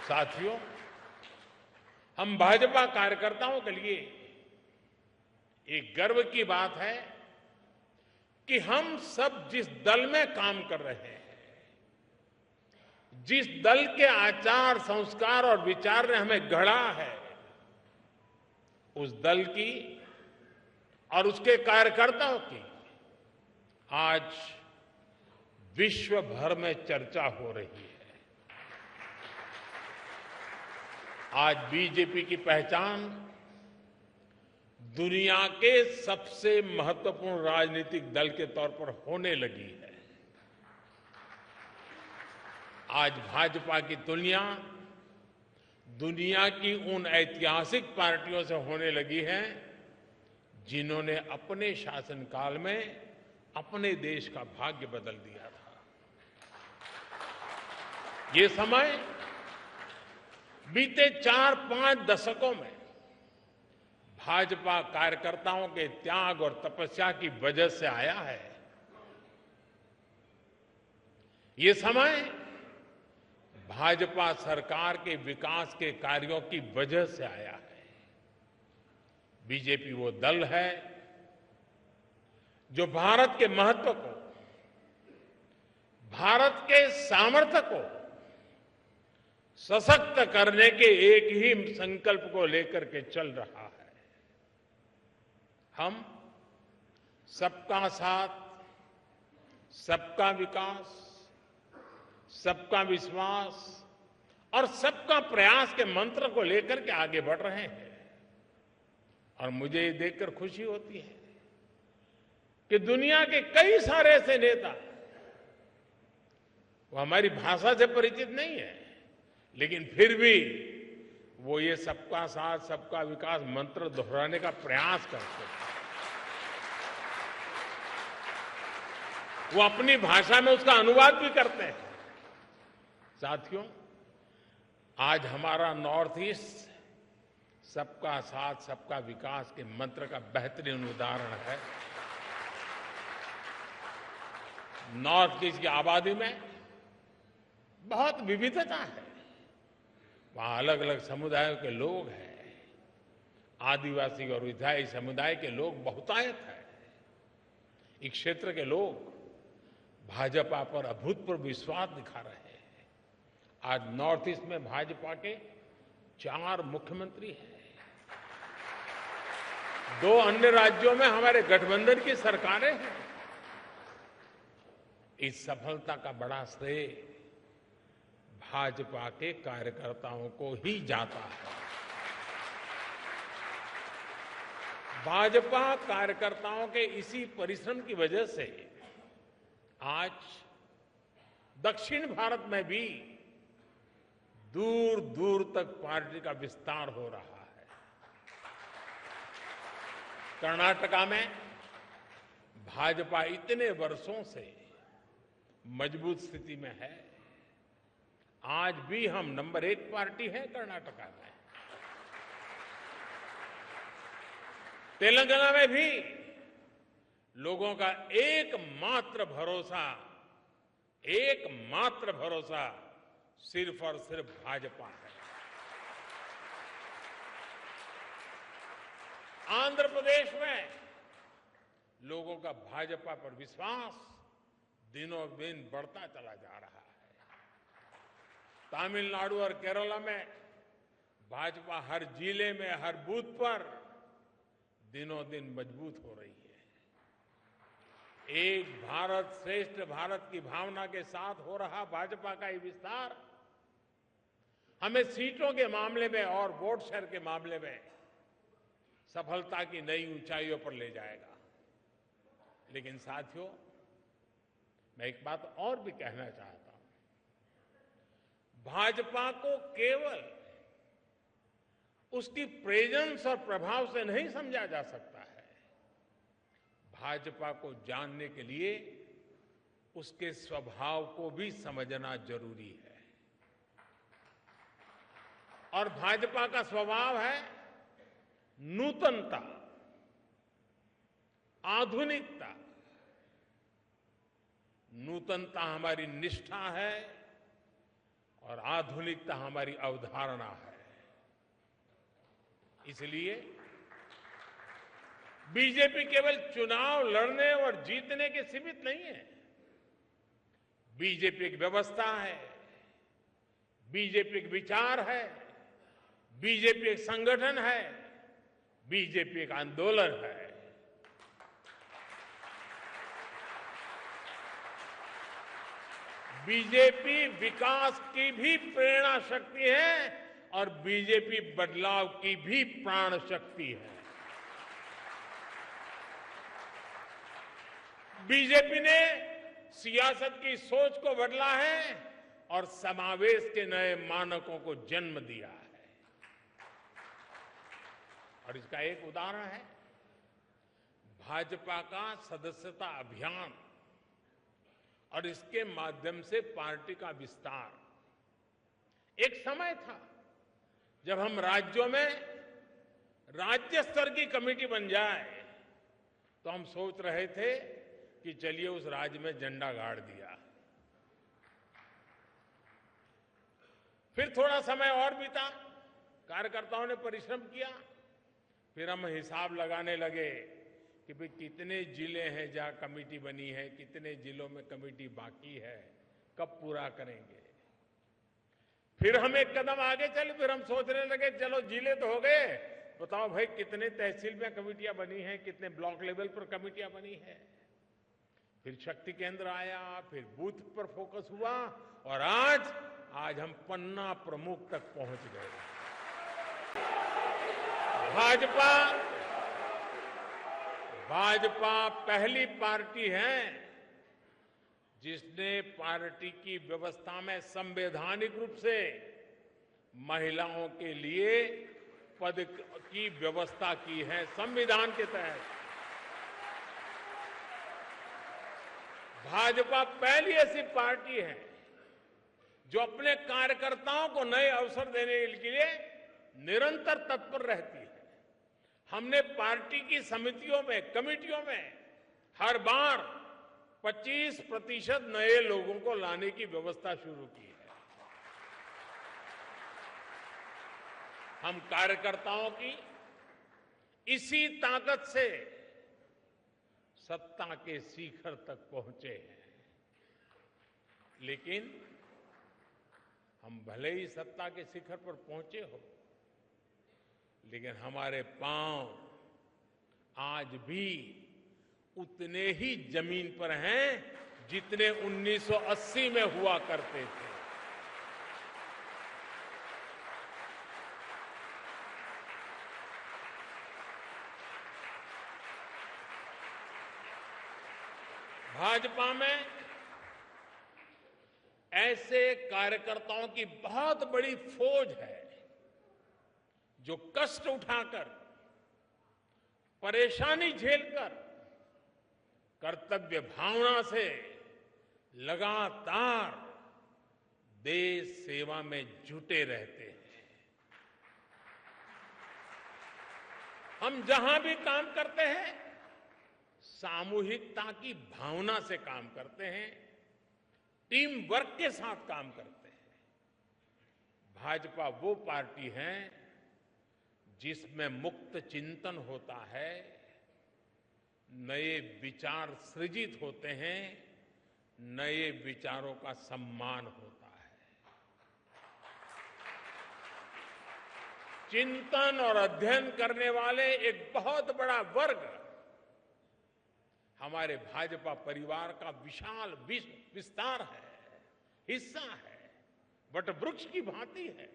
साथियों, हम भाजपा कार्यकर्ताओं के लिए एक गर्व की बात है कि हम सब जिस दल में काम कर रहे हैं, जिस दल के आचार संस्कार और विचार ने हमें गढ़ा है, उस दल की और उसके कार्यकर्ताओं की आज विश्व भर में चर्चा हो रही है। आज बीजेपी की पहचान दुनिया के सबसे महत्वपूर्ण राजनीतिक दल के तौर पर होने लगी है। आज भाजपा की तुलना दुनिया की उन ऐतिहासिक पार्टियों से होने लगी है जिन्होंने अपने शासनकाल में अपने देश का भाग्य बदल दिया था। ये समय बीते 4-5 दशकों में भाजपा कार्यकर्ताओं के त्याग और तपस्या की वजह से आया है। ये समय भाजपा सरकार के विकास के कार्यों की वजह से आया है। बीजेपी वो दल है जो भारत के महत्व को, भारत के सामर्थ्य को सशक्त करने के एक ही संकल्प को लेकर के चल रहा है। हम सबका साथ, सबका विकास, सबका विश्वास और सबका प्रयास के मंत्र को लेकर के आगे बढ़ रहे हैं। और मुझे ये देखकर खुशी होती है कि दुनिया के कई सारे ऐसे नेता, वो हमारी भाषा से परिचित नहीं है, लेकिन फिर भी वो ये सबका साथ सबका विकास मंत्र दोहराने का प्रयास करते हैं। वो अपनी भाषा में उसका अनुवाद भी करते हैं। साथियों, आज हमारा नॉर्थ ईस्ट सबका साथ सबका विकास के मंत्र का बेहतरीन उदाहरण है। नॉर्थ ईस्ट की आबादी में बहुत विविधता है। वहां अलग अलग समुदायों के लोग हैं। आदिवासी और विधायी समुदाय के लोग बहुतायत है। इस क्षेत्र के लोग भाजपा पर अभूतपूर्व विश्वास दिखा रहे हैं। आज नॉर्थ ईस्ट में भाजपा के 4 मुख्यमंत्री हैं। 2 अन्य राज्यों में हमारे गठबंधन की सरकारें हैं। इस सफलता का बड़ा श्रेय भाजपा के कार्यकर्ताओं को ही जाता है। भाजपा कार्यकर्ताओं के इसी परिश्रम की वजह से आज दक्षिण भारत में भी दूर दूर तक पार्टी का विस्तार हो रहा है। कर्नाटका में भाजपा इतने वर्षों से मजबूत स्थिति में है। आज भी हम नंबर 1 पार्टी है कर्नाटका में। तेलंगाना में भी लोगों का एकमात्र भरोसा सिर्फ और सिर्फ भाजपा है। आंध्र प्रदेश में लोगों का भाजपा पर विश्वास दिनों दिन बढ़ता चला जा रहा है। तमिलनाडु और केरला में भाजपा हर जिले में, हर बूथ पर दिनों दिन मजबूत हो रही है। एक भारत श्रेष्ठ भारत की भावना के साथ हो रहा भाजपा का ये विस्तार हमें सीटों के मामले में और वोट शेयर के मामले में सफलता की नई ऊंचाइयों पर ले जाएगा। लेकिन साथियों, मैं एक बात और भी कहना चाहता हूं। भाजपा को केवल उसकी प्रेजेंस और प्रभाव से नहीं समझा जा सकता है। भाजपा को जानने के लिए उसके स्वभाव को भी समझना जरूरी है। और भाजपा का स्वभाव है नूतनता, आधुनिकता। नूतनता हमारी निष्ठा है और आधुनिकता हमारी अवधारणा है। इसलिए बीजेपी केवल चुनाव लड़ने और जीतने के सीमित नहीं है। बीजेपी एक व्यवस्था है, बीजेपी एक विचार है, बीजेपी एक संगठन है, बीजेपी एक आंदोलन है। बीजेपी विकास की भी प्रेरणा शक्ति है और बीजेपी बदलाव की भी प्राण शक्ति है। बीजेपी ने सियासत की सोच को बदला है और समावेश के नए मानकों को जन्म दिया है। और इसका एक उदाहरण है भाजपा का सदस्यता अभियान और इसके माध्यम से पार्टी का विस्तार। एक समय था जब हम राज्यों में राज्य स्तर की कमेटी बन जाए तो हम सोच रहे थे कि चलिए उस राज्य में झंडा गाड़ दिया। फिर थोड़ा समय और बीता, कार्यकर्ताओं ने परिश्रम किया, फिर हम हिसाब लगाने लगे कि भाई कितने जिले हैं जहां कमेटी बनी है, कितने जिलों में कमेटी बाकी है, कब पूरा करेंगे। फिर हम एक कदम आगे चले, फिर हम सोचने लगे चलो जिले तो हो गए, बताओ भाई कितने तहसील में कमेटियां बनी हैं, कितने ब्लॉक लेवल पर कमेटियां बनी है। फिर शक्ति केंद्र आया, फिर बूथ पर फोकस हुआ और आज हम पन्ना प्रमुख तक पहुंच गए। भाजपा पहली पार्टी है जिसने पार्टी की व्यवस्था में संवैधानिक रूप से महिलाओं के लिए पद की व्यवस्था की है। संविधान के तहत भाजपा पहली ऐसी पार्टी है जो अपने कार्यकर्ताओं को नए अवसर देने के लिए निरंतर तत्पर रहती है। हमने पार्टी की समितियों में, कमेटियों में हर बार 25% नए लोगों को लाने की व्यवस्था शुरू की है। हम कार्यकर्ताओं की इसी ताकत से सत्ता के शिखर तक पहुंचे हैं। लेकिन हम भले ही सत्ता के शिखर पर पहुंचे हो, लेकिन हमारे पांव आज भी उतने ही जमीन पर हैं जितने 1980 में हुआ करते थे। भाजपा में ऐसे कार्यकर्ताओं की बहुत बड़ी फौज है जो कष्ट उठाकर, परेशानी झेलकर, कर्तव्य भावना से लगातार देश सेवा में जुटे रहते हैं। हम जहां भी काम करते हैं सामूहिकता की भावना से काम करते हैं, टीम वर्क के साथ काम करते हैं। भाजपा वो पार्टी है जिसमें मुक्त चिंतन होता है, नए विचार सृजित होते हैं, नए विचारों का सम्मान होता है। चिंतन और अध्ययन करने वाले एक बहुत बड़ा वर्ग हमारे भाजपा परिवार का विशाल विस्तार है, हिस्सा है, वटवृक्ष की भांति है।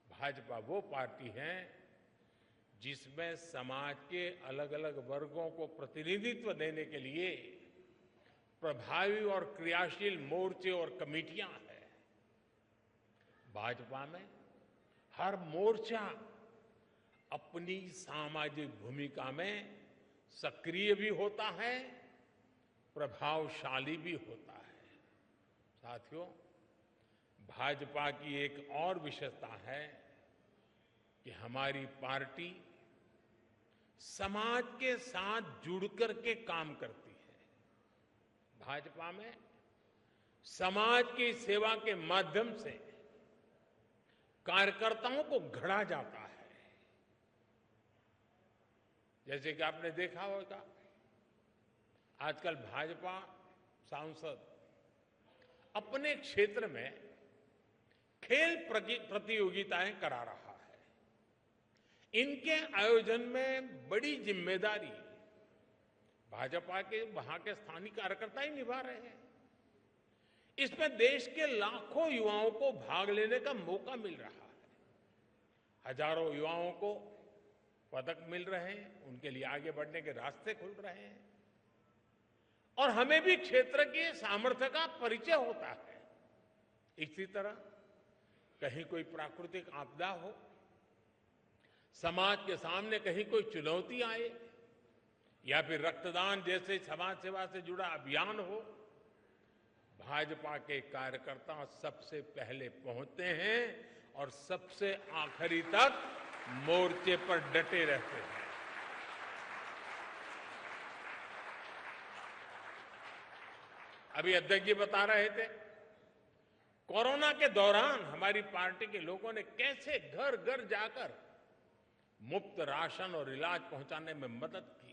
भाजपा वो पार्टी है जिसमें समाज के अलग अलग वर्गों को प्रतिनिधित्व देने के लिए प्रभावी और क्रियाशील मोर्चे और कमेटियां हैं। भाजपा में हर मोर्चा अपनी सामाजिक भूमिका में सक्रिय भी होता है, प्रभावशाली भी होता है। साथियों, भाजपा की एक और विशेषता है कि हमारी पार्टी समाज के साथ जुड़कर के काम करती है। भाजपा में समाज की सेवा के माध्यम से कार्यकर्ताओं को गढ़ा जाता है। जैसे कि आपने देखा होगा, आजकल भाजपा सांसद अपने क्षेत्र में खेल प्रतियोगिताएं करा रहा है। इनके आयोजन में बड़ी जिम्मेदारी भाजपा के वहां के स्थानीय कार्यकर्ता ही निभा रहे हैं। इसमें देश के लाखों युवाओं को भाग लेने का मौका मिल रहा है। हजारों युवाओं को पदक मिल रहे हैं, उनके लिए आगे बढ़ने के रास्ते खुल रहे हैं और हमें भी क्षेत्र के सामर्थ्य का परिचय होता है। इसी तरह कहीं कोई प्राकृतिक आपदा हो, समाज के सामने कहीं कोई चुनौती आए या फिर रक्तदान जैसे समाज सेवा से जुड़ा अभियान हो, भाजपा के कार्यकर्ता सबसे पहले पहुंचते हैं और सबसे आखिरी तक मोर्चे पर डटे रहते हैं। अभी अध्यक्ष जी बता रहे थे, कोरोना के दौरान हमारी पार्टी के लोगों ने कैसे घर घर जाकर मुफ्त राशन और इलाज पहुंचाने में मदद की।